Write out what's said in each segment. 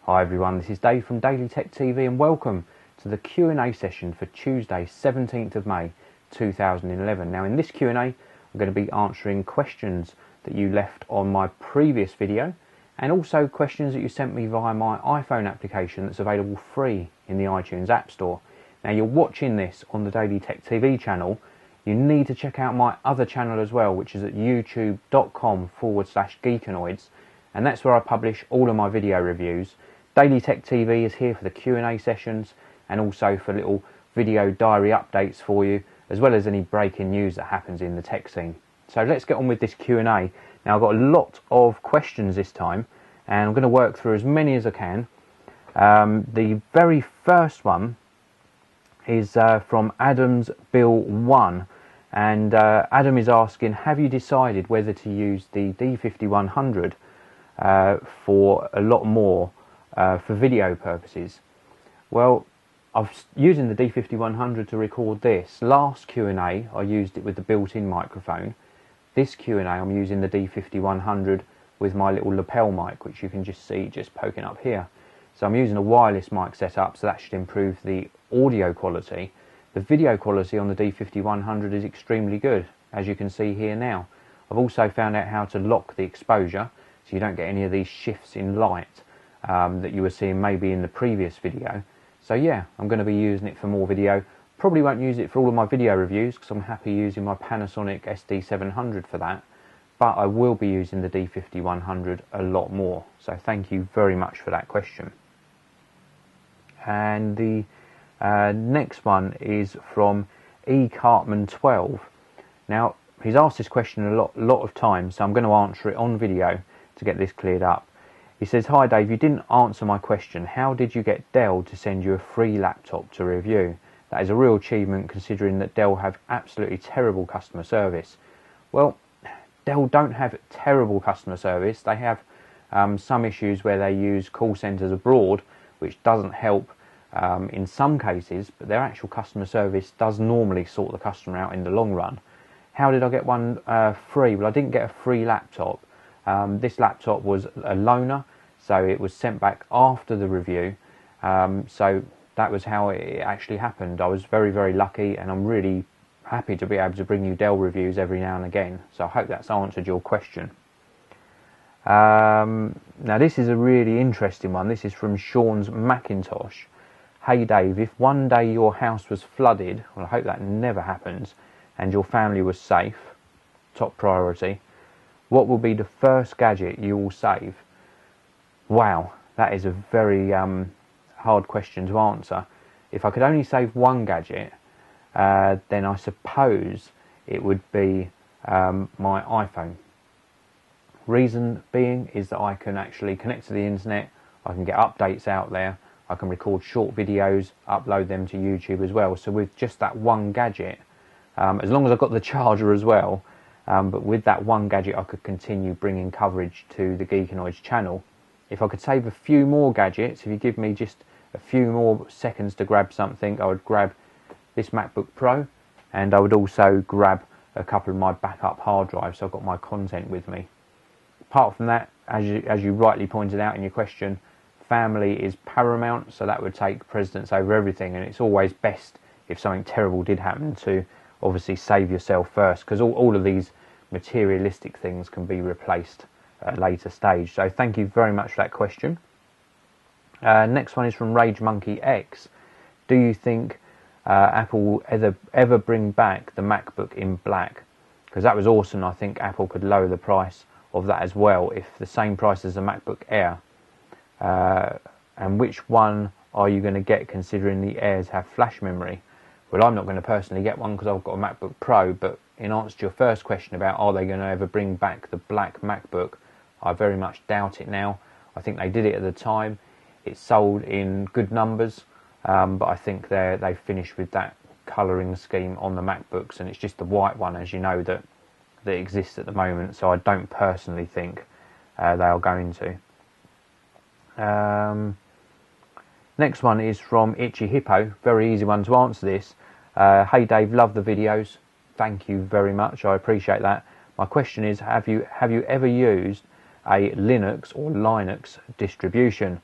Hi everyone, this is Dave from DailyTechTV and welcome to the Q&A session for Tuesday 17th of May 2011. Now in this Q&A I'm going to be answering questions that you left on my previous video and also questions that you sent me via my iPhone application that's available free in the iTunes App Store. Now you're watching this on the DailyTechTV channel. You need to check out my other channel as well, which is at youtube.com/geekanoids, and that's where I publish all of my video reviews. DailyTechTV is here for the Q&A sessions and also for little video diary updates for you, as well as any breaking news that happens in the tech scene. So let's get on with this Q&A. Now I've got a lot of questions this time and I'm going to work through as many as I can. The very first one is from Adam's Bill 1, and Adam is asking, have you decided whether to use the D5100 for a lot more for video purposes? Well, I'm using the D5100 to record this. Last Q&A I used it with the built-in microphone. This Q&A I'm using the D5100 with my little lapel mic, which you can just see just poking up here. So I'm using a wireless mic setup, so that should improve the audio quality. The video quality on the D5100 is extremely good, as you can see here now. I've also found out how to lock the exposure so you don't get any of these shifts in light that you were seeing maybe in the previous video. So yeah, I'm going to be using it for more video. Probably won't use it for all of my video reviews because I'm happy using my Panasonic SD700 for that, but I will be using the D5100 a lot more. So thank you very much for that question. And the next one is from E. Cartman 12. Now he's asked this question a lot of times, so I'm going to answer it on video to get this cleared up. He says, hi Dave, you didn't answer my question. How did you get Dell to send you a free laptop to review? That is a real achievement considering that Dell have absolutely terrible customer service. Well, Dell don't have terrible customer service. They have some issues where they use call centres abroad, which doesn't help in some cases, but their actual customer service does normally sort the customer out in the long run. How did I get one free? Well, I didn't get a free laptop. This laptop was a loaner, so it was sent back after the review. So that was how it actually happened. I was very, very lucky, and I'm really happy to be able to bring you Dell reviews every now and again. So I hope that's answered your question. Now this is a really interesting one. This is from Sean's Macintosh. Hey Dave, if one day your house was flooded, well I hope that never happens, and your family was safe, top priority, what will be the first gadget you will save? Wow, that is a very hard question to answer. If I could only save one gadget, then I suppose it would be my iPhone. Reason being is that I can actually connect to the internet, I can get updates out there, I can record short videos, upload them to YouTube as well. So with just that one gadget, as long as I've got the charger as well, but with that one gadget I could continue bringing coverage to the Geekanoids channel. If I could save a few more gadgets, if you give me just a few more seconds to grab something, I would grab this MacBook Pro, and I would also grab a couple of my backup hard drives so I've got my content with me. Apart from that, as you rightly pointed out in your question, family is paramount, so that would take precedence over everything, and it's always best if something terrible did happen to obviously save yourself first, because all of these materialistic things can be replaced at a later stage. So thank you very much for that question. Next one is from Rage Monkey X. Do you think Apple will ever bring back the MacBook in black? Because that was awesome. I think Apple could lower the price of that as well, if the same price as the MacBook Air. And which one are you going to get, considering the Airs have flash memory? Well, I'm not going to personally get one because I've got a MacBook Pro, but in answer to your first question about are they going to ever bring back the black MacBook, I very much doubt it now. I think they did it at the time. It sold in good numbers, but I think they've finished with that colouring scheme on the MacBooks, and it's just the white one, as you know, that exists at the moment. So I don't personally think they are going to. Next one is from Itchy Hippo. Very easy one to answer this. Hey Dave, love the videos. Thank you very much. I appreciate that. My question is, have you ever used a Linux or Linux distribution?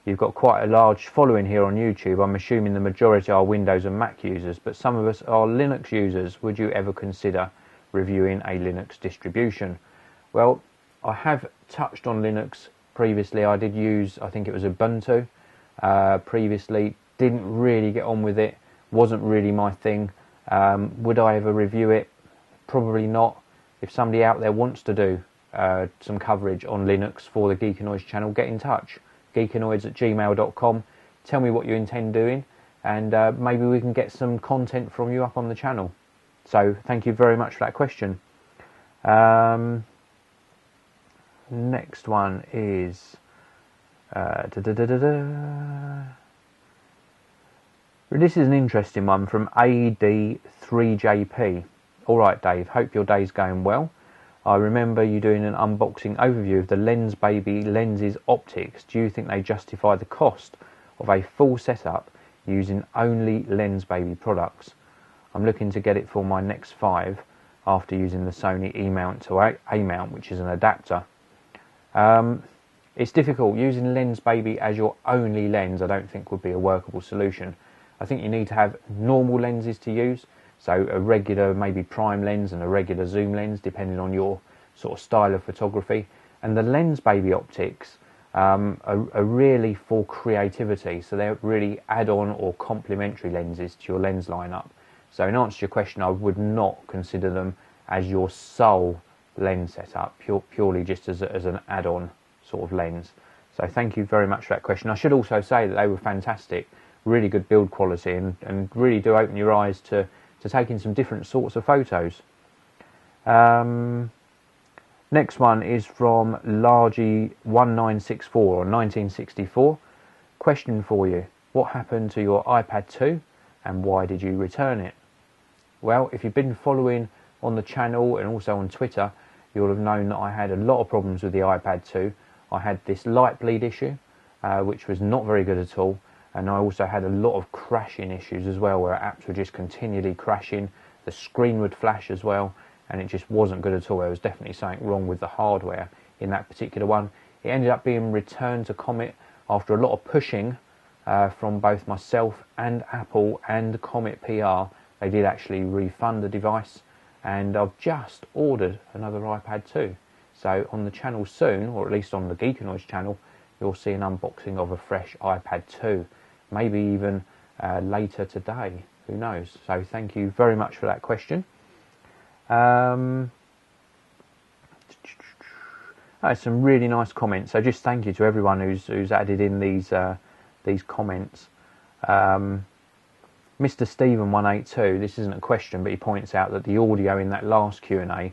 You've got quite a large following here on YouTube. I'm assuming the majority are Windows and Mac users, but some of us are Linux users. Would you ever consider reviewing a Linux distribution? Well, I have touched on Linux previously. I did use, I think it was Ubuntu previously. Didn't really get on with it. Wasn't really my thing. Would I ever review it? Probably not. If somebody out there wants to do some coverage on Linux for the Geekanoids channel, get in touch. geekanoids@gmail.com. Tell me what you intend doing, and maybe we can get some content from you up on the channel. So thank you very much for that question. Next one is this is an interesting one from AD3JP. Alright Dave, hope your day's going well. I remember you doing an unboxing overview of the Lensbaby lenses optics. Do you think they justify the cost of a full setup using only Lensbaby products? I'm looking to get it for my Nex 5 after using the Sony E-mount to A-mount, which is an adapter. It's difficult. Using Lensbaby as your only lens I don't think would be a workable solution. I think you need to have normal lenses to use, so a regular maybe prime lens and a regular zoom lens depending on your sort of style of photography. And the Lensbaby optics are really for creativity, so they're really add-on or complementary lenses to your lens lineup. So in answer to your question, I would not consider them as your sole lens setup, purely just as an add-on sort of lens. So thank you very much for that question. I should also say that they were fantastic, really good build quality, and really do open your eyes to taking some different sorts of photos. Next one is from Largy1964 or 1964. Question for you. What happened to your iPad 2 and why did you return it? Well, if you've been following on the channel and also on Twitter, you'll have known that I had a lot of problems with the iPad 2. I had this light bleed issue, which was not very good at all, and I also had a lot of crashing issues as well, where apps were just continually crashing, the screen would flash as well, and it just wasn't good at all. There was definitely something wrong with the hardware in that particular one. It ended up being returned to Comet after a lot of pushing from both myself and Apple and Comet PR. They did actually refund the device, and I've just ordered another iPad 2. So on the channel soon, or at least on the Geekanoids channel, you'll see an unboxing of a fresh iPad 2. Maybe even later today, who knows. So thank you very much for that question. Some really nice comments. So just thank you to everyone who's added in these comments. Mr. Stephen 182, this isn't a question, but he points out that the audio in that last Q&A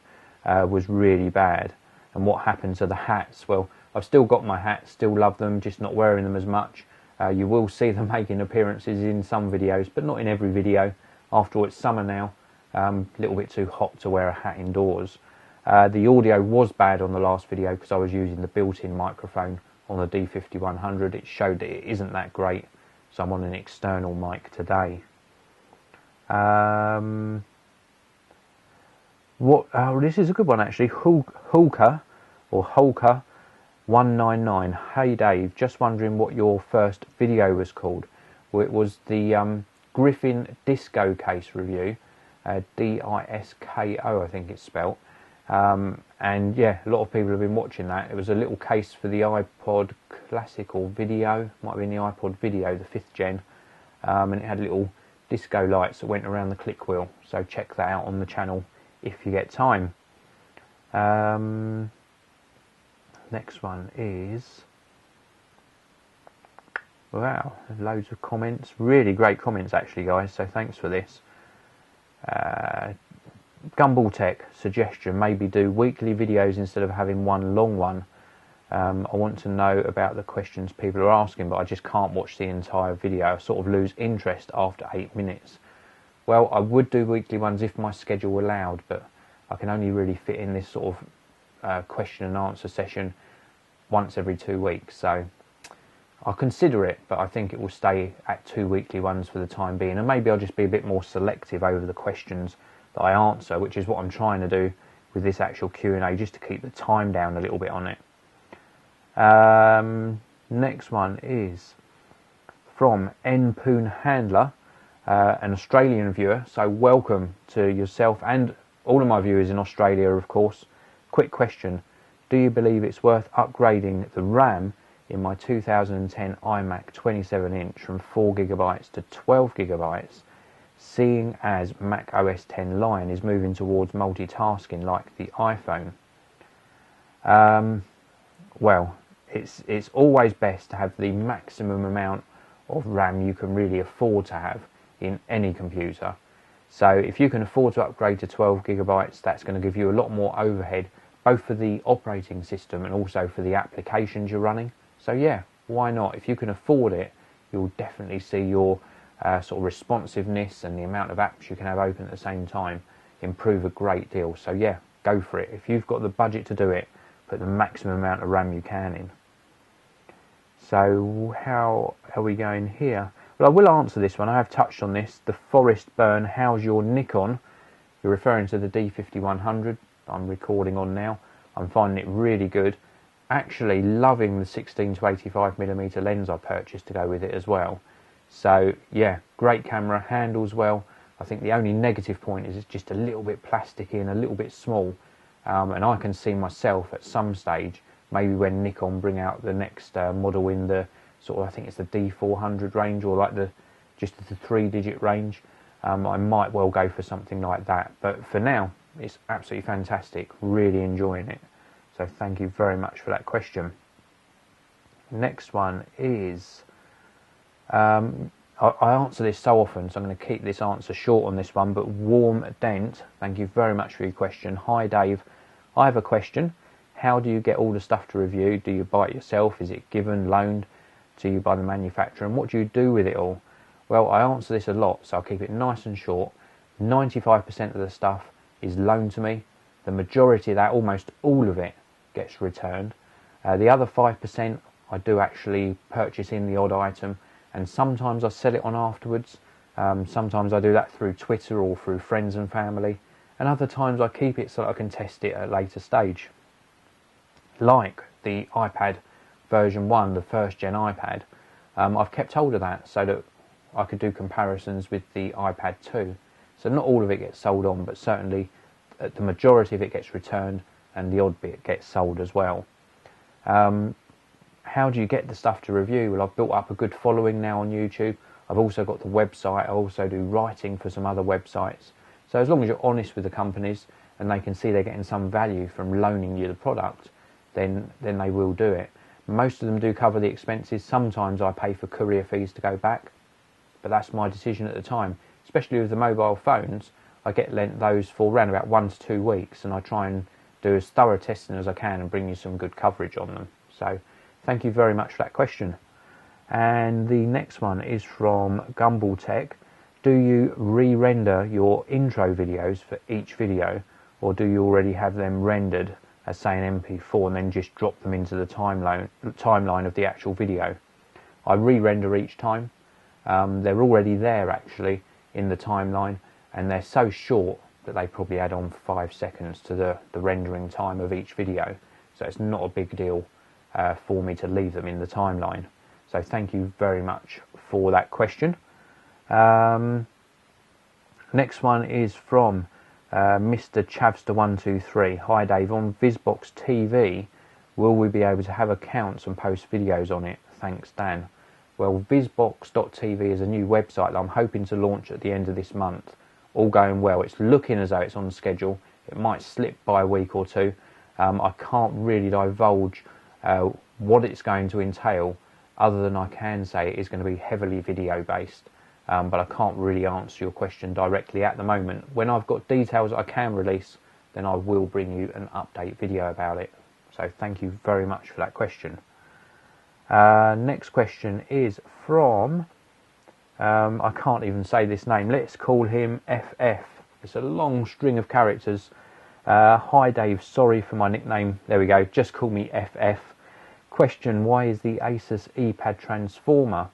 was really bad. And what happened to the hats? Well, I've still got my hats, still love them, just not wearing them as much. You will see them making appearances in some videos, but not in every video. After all, it's summer now, a little bit too hot to wear a hat indoors. The audio was bad on the last video because I was using the built-in microphone on the D5100. It showed that it isn't that great, so I'm on an external mic today. This is a good one actually. Hulka 199. Hey Dave, just wondering what your first video was called. Well, it was the Griffin Disco Case review, DISKO I think it's spelt. And yeah, a lot of people have been watching that. It was a little case for the iPod Classic or Video, might have been the iPod Video, the 5th gen, and it had little disco lights that went around the click wheel. So check that out on the channel if you get time. Next one is, wow, loads of comments, really great comments actually guys, so thanks for this. Gumball Tech suggestion, maybe do weekly videos instead of having one long one. I want to know about the questions people are asking, but I just can't watch the entire video. I sort of lose interest after 8 minutes. Well, I would do weekly ones if my schedule allowed, but I can only really fit in this sort of question and answer session once every 2 weeks. So I'll consider it, but I think it will stay at 2 weekly ones for the time being. And maybe I'll just be a bit more selective over the questions that I answer, which is what I'm trying to do with this actual Q&A, just to keep the time down a little bit on it. Next one is from N Poon Handler, an Australian viewer. So welcome to yourself and all of my viewers in Australia, of course. Quick question: do you believe it's worth upgrading the RAM in my 2010 iMac 27-inch from 4GB to 12GB, seeing as Mac OS X Lion is moving towards multitasking like the iPhone? Well, it's always best to have the maximum amount of RAM you can really afford to have in any computer. So if you can afford to upgrade to 12GB, that's going to give you a lot more overhead, both for the operating system and also for the applications you're running. So yeah, why not? If you can afford it, you'll definitely see your sort of responsiveness and the amount of apps you can have open at the same time improve a great deal. So yeah, go for it. If you've got the budget to do it, put the maximum amount of RAM you can in. So how are we going here? Well, I will answer this one. I have touched on this. The Forest Burn, how's your Nikon? You're referring to the D5100 I'm recording on now. I'm finding it really good. Actually loving the 16 to 85mm lens I purchased to go with it as well. So yeah, great camera, handles well. I think the only negative point is it's just a little bit plasticky and a little bit small. And I can see myself at some stage, maybe when Nikon bring out the next model in the sort of, I think it's the D400 range, or like just the 3-digit range, I might well go for something like that. But for now, it's absolutely fantastic, really enjoying it. So thank you very much for that question. Next one is, I answer this so often, so I'm going to keep this answer short on this one, but Warm Dent, thank you very much for your question. Hi Dave, I have a question. How do you get all the stuff to review? Do you buy it yourself? Is it given, loaned to you by the manufacturer? And what do you do with it all? Well, I answer this a lot, so I'll keep it nice and short. 95% of the stuff is loaned to me. The majority of that, almost all of it, gets returned. The other 5% I do actually purchase in the odd item, and sometimes I sell it on afterwards. Sometimes I do that through Twitter or through friends and family, and other times I keep it so that I can test it at a later stage. Like the iPad version 1, the first gen iPad, I've kept hold of that so that I could do comparisons with the iPad 2. So not all of it gets sold on, but certainly the majority of it gets returned and the odd bit gets sold as well. How do you get the stuff to review? Well, I've built up a good following now on YouTube. I've also got the website. I also do writing for some other websites. So as long as you're honest with the companies and they can see they're getting some value from loaning you the product, then they will do it. Most of them do cover the expenses. Sometimes I pay for courier fees to go back, but that's my decision at the time. Especially with the mobile phones, I get lent those for around about 1 to 2 weeks, and I try and do as thorough testing as I can and bring you some good coverage on them. So thank you very much for that question. And the next one is from Gumball Tech. Do you re-render your intro videos for each video, or do you already have them rendered as, say, an MP4 and then just drop them into the timeline of the actual video? I re-render each time. They're already there actually in the timeline, and they're so short that they probably add on 5 seconds to the rendering time of each video. So it's not a big deal for me to leave them in the timeline. So thank you very much for that question. Next one is from Mr. Chavster123. Hi Dave, on VisBox TV, will we be able to have accounts and post videos on it? Thanks, Dan. Well, VisBox.tv is a new website that I'm hoping to launch at the end of this month. All going well. It's looking as though it's on schedule. It might slip by a week or two. I can't really divulge what it's going to entail, other than I can say it is going to be heavily video based. But I can't really answer your question directly at the moment. When I've got details I can release, then I will bring you an update video about it. So thank you very much for that question. Next question is from, I can't even say this name, let's call him FF. It's a long string of characters. Hi Dave, sorry for my nickname. There we go, just call me FF. Question, why is the Asus ePad transformer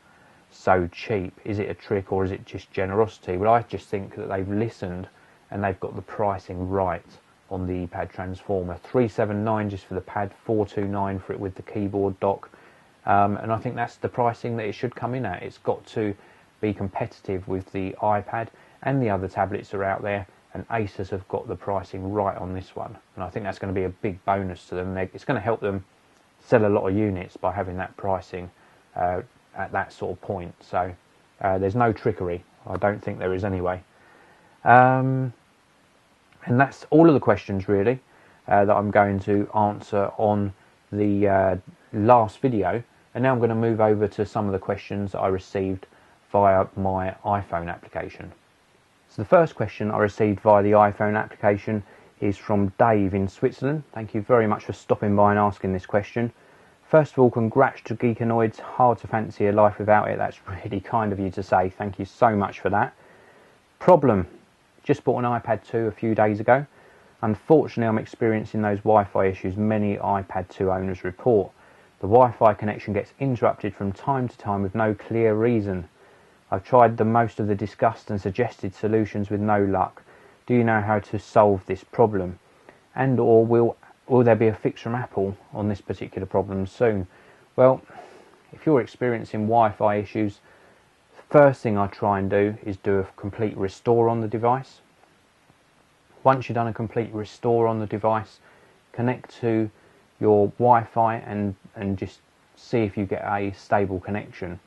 so cheap? Is it a trick or is it just generosity? Well, I just think that they've listened and they've got the pricing right on the ePad transformer. $379 just for the pad, $429 for it with the keyboard dock. and I think that's the pricing that it should come in at. It's got to be competitive with the iPad and the other tablets that are out there, and Asus have got the pricing right on this one, and I think that's going to be a big bonus to them. It's going to help them sell a lot of units by having that pricing at that sort of point. So there's no trickery. I don't think there is anyway. And that's all of the questions really that I'm going to answer on the last video. And now I'm going to move over to some of the questions that I received via my iPhone application. So the first question I received via the iPhone application is from Dave in Switzerland. Thank you very much for stopping by and asking this question. First of all, congrats to Geekanoids. Hard to fancy a life without it. That's really kind of you to say. Thank you so much for that. Problem. Just bought an iPad 2 a few days ago. Unfortunately, I'm experiencing those Wi-Fi issues many iPad 2 owners report. The Wi-Fi connection gets interrupted from time to time with no clear reason. I've tried the most of the discussed and suggested solutions with no luck. Do you know how to solve this problem? And or will there be a fix from Apple on this particular problem soon? Well, if you're experiencing Wi-Fi issues, the first thing I try and do is do a complete restore on the device. Once you've done a complete restore on the device, connect to your Wi-Fi and just see if you get a stable connection.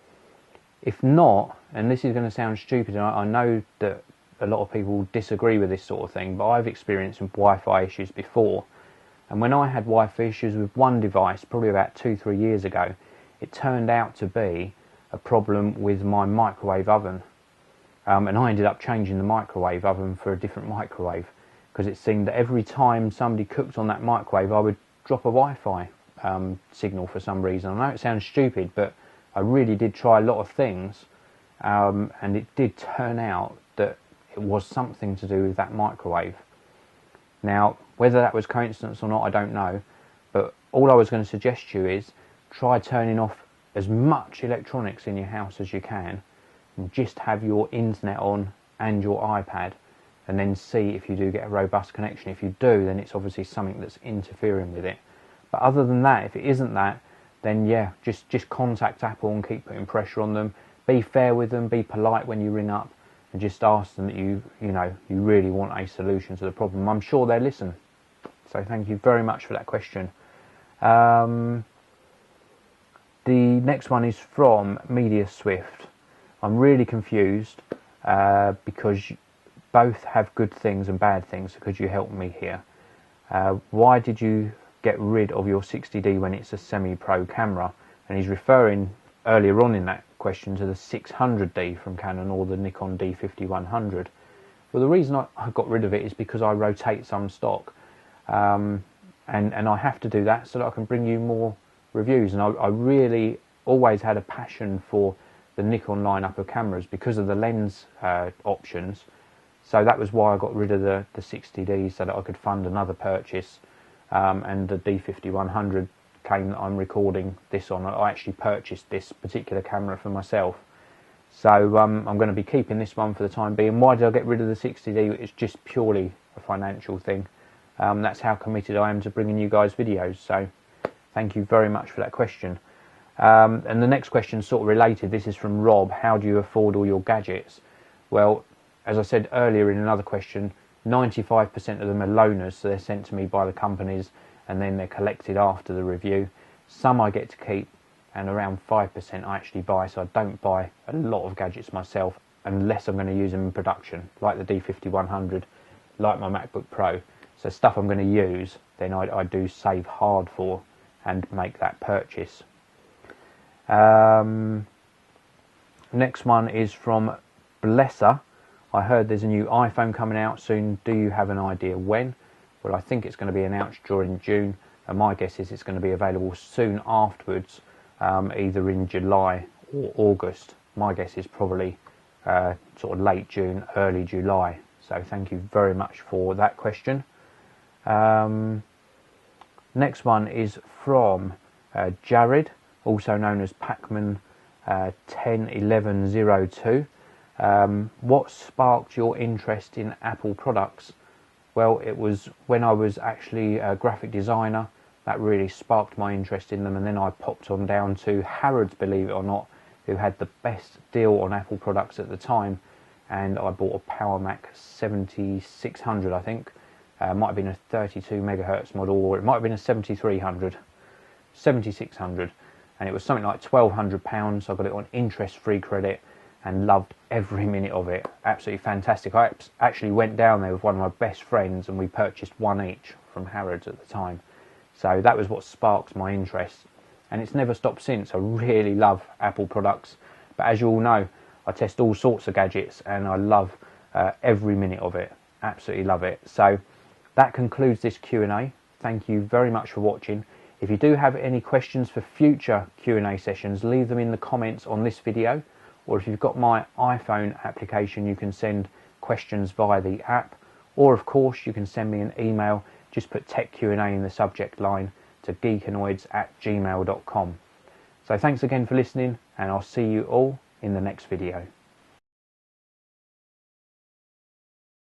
If not, and this is going to sound stupid, and I know that a lot of people disagree with this sort of thing, but I've experienced some Wi-Fi issues before. And when I had Wi-Fi issues with one device, probably about 2-3 years ago, it turned out to be a problem with my microwave oven. And I ended up changing the microwave oven for a different microwave, because it seemed that every time somebody cooked on that microwave, I would drop a Wi-Fi signal for some reason. I know it sounds stupid, but I really did try a lot of things, and it did turn out that it was something to do with that microwave. Now, whether that was coincidence or not, I don't know, but all I was going to suggest to you is try turning off as much electronics in your house as you can, and just have your internet on and your iPad, and then see if you do get a robust connection. If you do, then it's obviously something that's interfering with it. But other than that, if it isn't that, then yeah, just contact Apple and keep putting pressure on them. Be fair with them, be polite when you ring up, and just ask them that you really want a solution to the problem. I'm sure they'll listen. So thank you very much for that question. The next one is from Media Swift. I'm really confused because both have good things and bad things. So could you help me here? Why did you get rid of your 60D when it's a semi-pro camera? And he's referring earlier on in that question to the 600D from Canon or the Nikon D5100. Well, the reason I got rid of it is because I rotate some stock, and I have to do that so that I can bring you more reviews. And I really always had a passion for the Nikon lineup of cameras because of the lens options. So that was why I got rid of the 60D, so that I could fund another purchase. And the D5100 came that I'm recording this on. I actually purchased this particular camera for myself. So I'm going to be keeping this one for the time being. Why did I get rid of the 60D? It's just purely a financial thing. That's how committed I am to bringing you guys videos. So thank you very much for that question. And the next question is sort of related. This is from Rob. How do you afford all your gadgets? Well, as I said earlier in another question, 95% of them are loaners, so they're sent to me by the companies and then they're collected after the review. Some I get to keep, and around 5% I actually buy, so I don't buy a lot of gadgets myself unless I'm going to use them in production, like the D5100, like my MacBook Pro. So stuff I'm going to use, then I do save hard for and make that purchase. Next one is from Blesser. I heard there's a new iPhone coming out soon. Do you have an idea when? Well, I think it's going to be announced during June, and my guess is it's going to be available soon afterwards, either in July or August. My guess is probably sort of late June, early July. So thank you very much for that question. Next one is from Jared, also known as Pacman 101102. What sparked your interest in Apple products? Well, it was when I was actually a graphic designer that really sparked my interest in them, and then I popped on down to Harrods, believe it or not, who had the best deal on Apple products at the time, and I bought a Power Mac 7600, I think. Might have been a 32 megahertz model, or it might have been a 7600, and it was something like £1,200. I got it on interest-free credit and loved every minute of it. Absolutely fantastic. I actually went down there with one of my best friends and we purchased one each from Harrods at the time. So that was what sparked my interest, and it's never stopped since. I really love Apple products, but as you all know, I test all sorts of gadgets and I love every minute of it. Absolutely love it. So that concludes this Q&A. Thank you very much for watching. If you do have any questions for future Q&A sessions, leave them in the comments on this video, or if you've got my iPhone application, you can send questions via the app, or of course you can send me an email. Just put Tech Q&A in the subject line to geekanoids@gmail.com. So thanks again for listening, and I'll see you all in the next video.